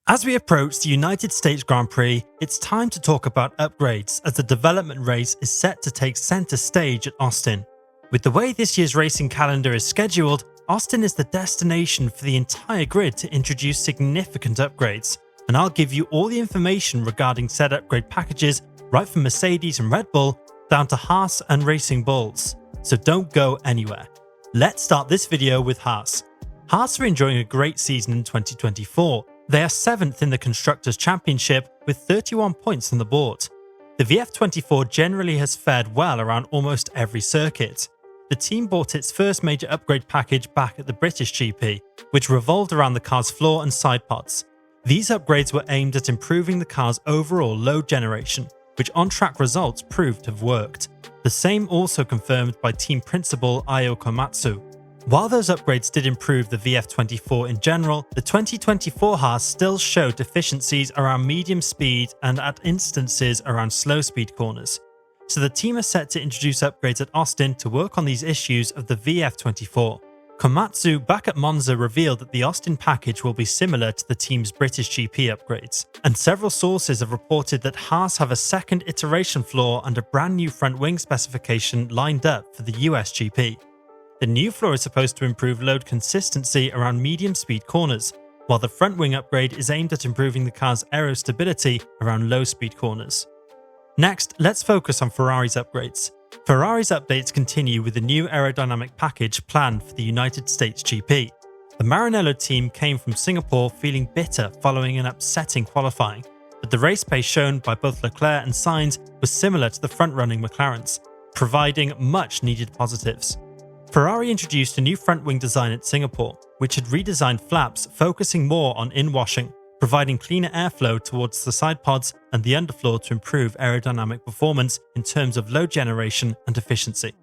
As we approach the United States Grand Prix, it's time to talk about upgrades as the development race is set to take centre stage at Austin. With the way this year's racing calendar is scheduled, Austin is the destination for the entire grid to introduce significant upgrades, and I'll give you all the information regarding said upgrade packages right from Mercedes and Red Bull down to Haas and Racing Bulls. So don't go anywhere. Let's start this video with Haas. Haas are enjoying a great season in 2024. They are 7th in the Constructors' Championship with 31 points on the board. The VF24 generally has fared well around almost every circuit. The team bought its first major upgrade package back at the British GP, which revolved around the car's floor and side pods. These upgrades were aimed at improving the car's overall load generation, which on-track results proved to have worked. The same also confirmed by team principal Io Komatsu. While those upgrades did improve the VF24 in general, the 2024 Haas still showed deficiencies around medium speed and at instances around slow speed corners. So the team are set to introduce upgrades at Austin to work on these issues of the VF24. Komatsu back at Monza revealed that the Austin package will be similar to the team's British GP upgrades, and several sources have reported that Haas have a second iteration floor and a brand new front wing specification lined up for the US GP. The new floor is supposed to improve load consistency around medium speed corners, while the front wing upgrade is aimed at improving the car's aero stability around low speed corners. Next, let's focus on Ferrari's upgrades. Ferrari's updates continue with the new aerodynamic package planned for the United States GP. The Maranello team came from Singapore feeling bitter following an upsetting qualifying, but the race pace shown by both Leclerc and Sainz was similar to the front-running McLarens, providing much needed positives. Ferrari introduced a new front wing design at Singapore, which had redesigned flaps focusing more on in-washing, providing cleaner airflow towards the side pods and the underfloor to improve aerodynamic performance in terms of load generation and efficiency.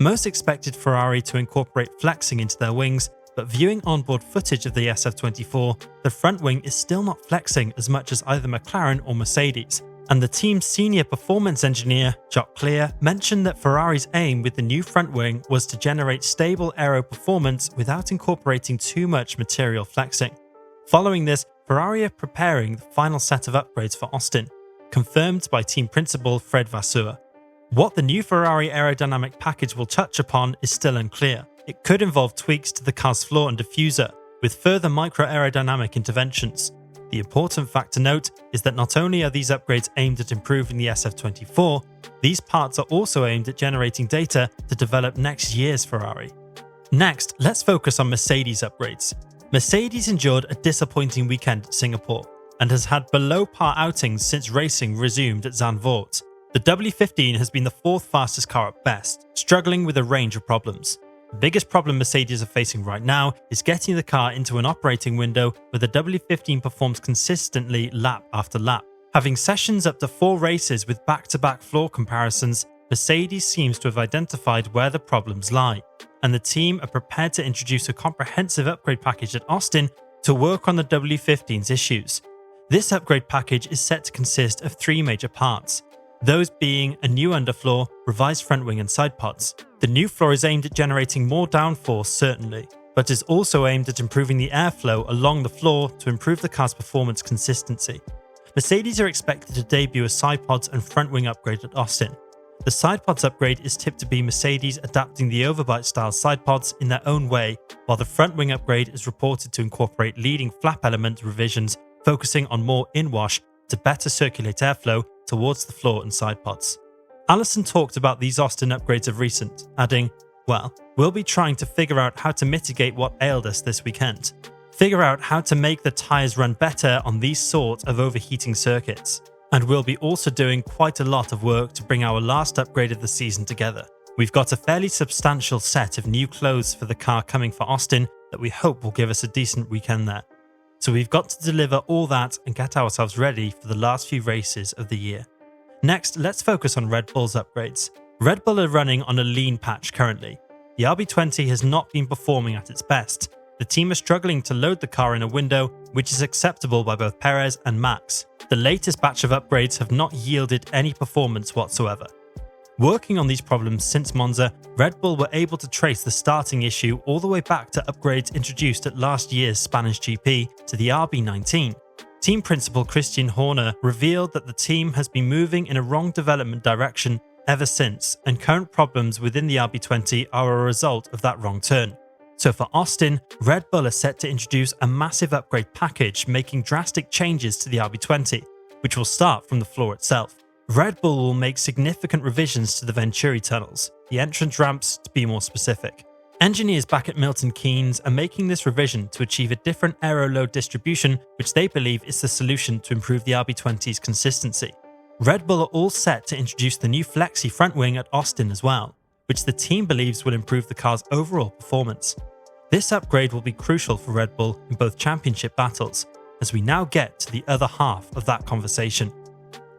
Most expected Ferrari to incorporate flexing into their wings, but viewing onboard footage of the SF24, the front wing is still not flexing as much as either McLaren or Mercedes. And the team's senior performance engineer, Jock Clear, mentioned that Ferrari's aim with the new front wing was to generate stable aero performance without incorporating too much material flexing. Following this, Ferrari are preparing the final set of upgrades for Austin, confirmed by team principal Fred Vasseur. What the new Ferrari aerodynamic package will touch upon is still unclear. It could involve tweaks to the car's floor and diffuser, with further micro-aerodynamic interventions. The important fact to note is that not only are these upgrades aimed at improving the SF24, these parts are also aimed at generating data to develop next year's Ferrari. Next, let's focus on Mercedes upgrades. Mercedes endured a disappointing weekend at Singapore and has had below par outings since racing resumed at Zandvoort. The W15 has been the fourth fastest car at best, struggling with a range of problems. The biggest problem Mercedes are facing right now is getting the car into an operating window where the W15 performs consistently lap after lap. Having sessions up to 4 races with back-to-back floor comparisons, Mercedes seems to have identified where the problems lie, and the team are prepared to introduce a comprehensive upgrade package at Austin to work on the W15's issues. This upgrade package is set to consist of 3 major parts, those being a new underfloor, revised front wing and side pods. The new floor is aimed at generating more downforce certainly, but is also aimed at improving the airflow along the floor to improve the car's performance consistency. Mercedes are expected to debut a side pods and front wing upgrade at Austin. The side pods upgrade is tipped to be Mercedes adapting the overbite style side pods in their own way, while the front wing upgrade is reported to incorporate leading flap element revisions focusing on more in-wash to better circulate airflow towards the floor and side pods. Allison talked about these Austin upgrades of recent, adding, "Well, we'll be trying to figure out how to mitigate what ailed us this weekend. Figure out how to make the tyres run better on these sort of overheating circuits. And we'll be also doing quite a lot of work to bring our last upgrade of the season together. We've got a fairly substantial set of new clothes for the car coming for Austin that we hope will give us a decent weekend there. So we've got to deliver all that and get ourselves ready for the last few races of the year." Next, let's focus on Red Bull's upgrades. Red Bull are running on a lean patch currently. The RB20 has not been performing at its best. The team are struggling to load the car in a window which is acceptable by both Perez and Max. The latest batch of upgrades have not yielded any performance whatsoever. Working on these problems since Monza, Red Bull were able to trace the starting issue all the way back to upgrades introduced at last year's Spanish GP to the RB19. Team principal Christian Horner revealed that the team has been moving in a wrong development direction ever since, and current problems within the RB20 are a result of that wrong turn. So for Austin, Red Bull are set to introduce a massive upgrade package, making drastic changes to the RB20, which will start from the floor itself. Red Bull will make significant revisions to the Venturi tunnels, the entrance ramps to be more specific. Engineers back at Milton Keynes are making this revision to achieve a different aero load distribution, which they believe is the solution to improve the RB20's consistency. Red Bull are all set to introduce the new flexi front wing at Austin as well, which the team believes will improve the car's overall performance. This upgrade will be crucial for Red Bull in both championship battles, as we now get to the other half of that conversation.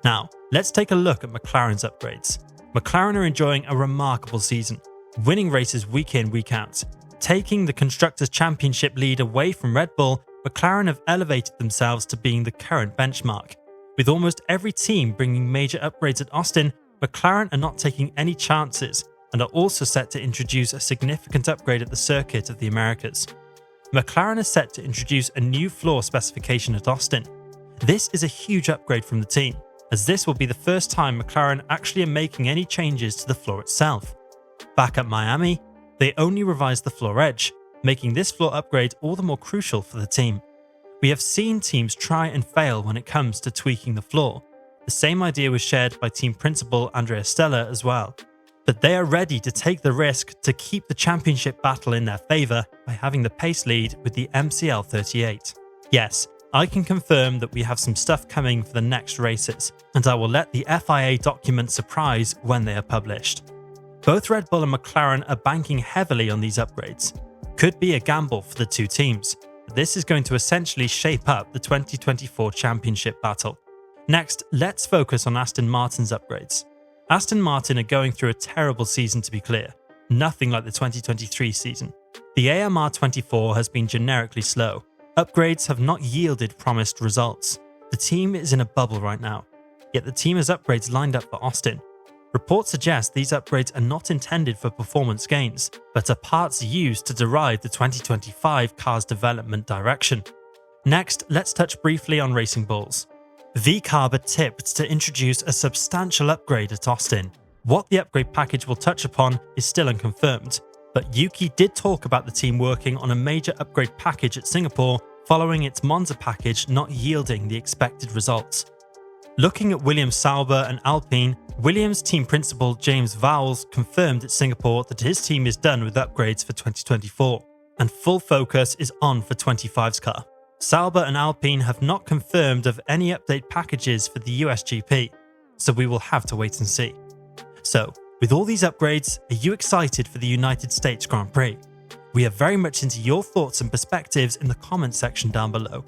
Now, let's take a look at McLaren's upgrades. McLaren are enjoying a remarkable season, winning races week in, week out. Taking the Constructors' Championship lead away from Red Bull, McLaren have elevated themselves to being the current benchmark. With almost every team bringing major upgrades at Austin, McLaren are not taking any chances and are also set to introduce a significant upgrade at the Circuit of the Americas. McLaren are set to introduce a new floor specification at Austin. This is a huge upgrade from the team, as this will be the first time McLaren actually are making any changes to the floor itself. Back at Miami, they only revised the floor edge, making this floor upgrade all the more crucial for the team. We have seen teams try and fail when it comes to tweaking the floor. The same idea was shared by team principal Andrea Stella as well. But they are ready to take the risk to keep the championship battle in their favour by having the pace lead with the MCL 38. Yes, I can confirm that we have some stuff coming for the next races, and I will let the FIA document surprise when they are published. Both Red Bull and McLaren are banking heavily on these upgrades. Could be a gamble for the two teams, but this is going to essentially shape up the 2024 championship battle. Next, let's focus on Aston Martin's upgrades. Aston Martin are going through a terrible season, to be clear. Nothing like the 2023 season. The AMR 24 has been generically slow. Upgrades have not yielded promised results. The team is in a bubble right now, yet the team has upgrades lined up for Austin. Reports suggest these upgrades are not intended for performance gains, but are parts used to derive the 2025 car's development direction. Next, let's touch briefly on Racing Bulls. VCarb are tipped to introduce a substantial upgrade at Austin. What the upgrade package will touch upon is still unconfirmed, but Yuki did talk about the team working on a major upgrade package at Singapore following its Monza package not yielding the expected results. Looking at Williams Sauber and Alpine, Williams team principal James Vowles confirmed at Singapore that his team is done with upgrades for 2024, and full focus is on for 25's car. Sauber and Alpine have not confirmed of any update packages for the USGP, so we will have to wait and see. So, with all these upgrades, are you excited for the United States Grand Prix? We are very much into your thoughts and perspectives in the comments section down below.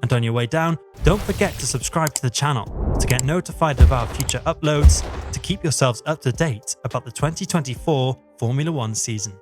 And on your way down, don't forget to subscribe to the channel to get notified of our future uploads, to keep yourselves up to date about the 2024 Formula 1 season.